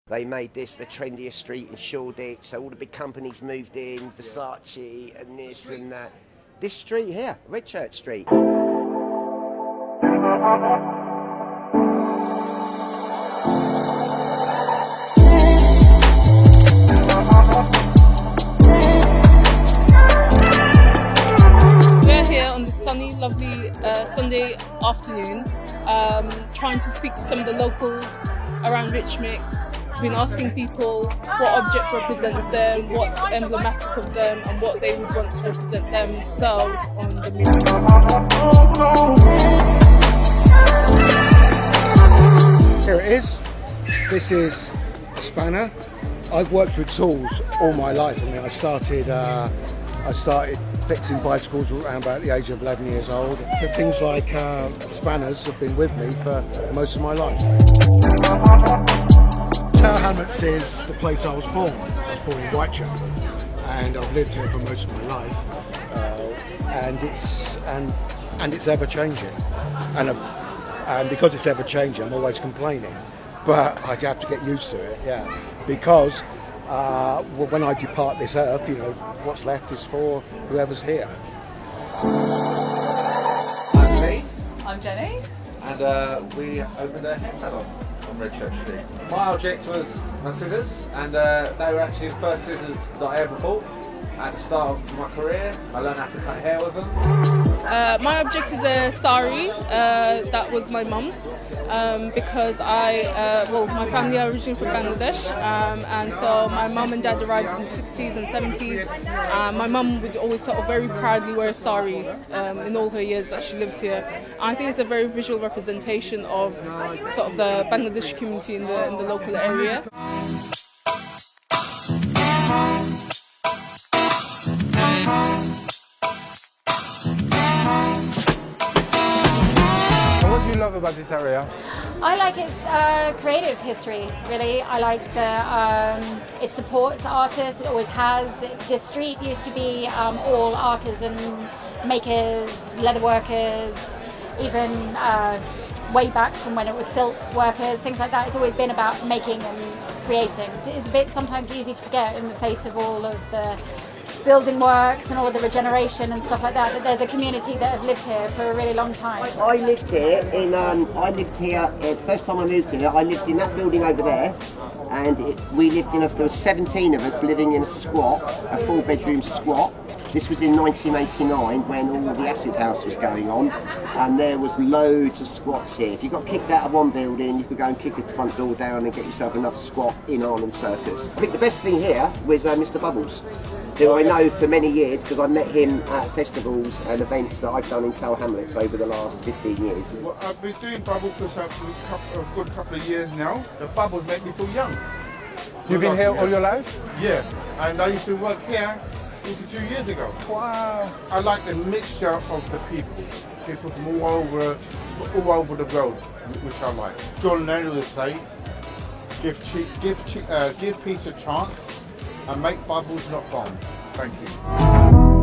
They made this the trendiest street in Shoreditch, so all the big companies moved in, Versace and this and that. This street here, Redchurch Street. We're here on this sunny, lovely Sunday afternoon, trying to speak to some of the locals around Richmix. We've been asking people what object represents them, what's emblematic of them, and what they would want to represent themselves on the mural. Here it is. This is a spanner. I've worked with tools all my life. I mean, I started fixing bicycles around about the age of 11 years old. So things like spanners have been with me for most of my life. Tower Hamlets is the place I was born. I was born in Redchurch, and I've lived here for most of my life. And it's ever changing. And because it's ever changing, I'm always complaining. But I have to get used to it, yeah. Because when I depart this earth, you know, what's left is for whoever's here. I'm Lee. I'm Jenny. And we opened a hair salon on Redchurch Street. My object was my scissors, and they were actually the first scissors that I ever bought. At the start of my career, I learned how to cut hair with them. My object is a sari. That was my mum's, because my family are originally from Bangladesh, and so my mum and dad arrived in the 60s and 70s. My mum would always sort of very proudly wear a sari in all her years that she lived here. I think it's a very visual representation of sort of the Bangladeshi community in the local area. What do you love about this area? I like its creative history, really. I like it supports artists, it always has. The street used to be all artisan makers, leather workers, even way back from when it was silk workers, things like that. It's always been about making and creating. It's a bit sometimes easy to forget in the face of all of the building works and all of the regeneration and stuff like that, that there's a community that have lived here for a really long time. I lived here first time I moved here, I lived in that building over there, and there was 17 of us living in a 4-bedroom squat. This was in 1989 when all the acid house was going on, and there was loads of squats here. If you got kicked out of one building, you could go and kick the front door down and get yourself another squat in Arnhem Circus. I think the best thing here was Mr. Bubbles, who I know for many years because I met him at festivals and events that I've done in Tower Hamlets over the last 15 years. Well, I've been doing bubbles for a good couple of years now. The bubbles make me feel young. You've been here all your life? Yeah, and I used to work here 42 years ago. Wow. I like the mixture of the people from all over the world, which I like. John Lennon would say, give peace a chance and make bubbles, not bombs. Thank you.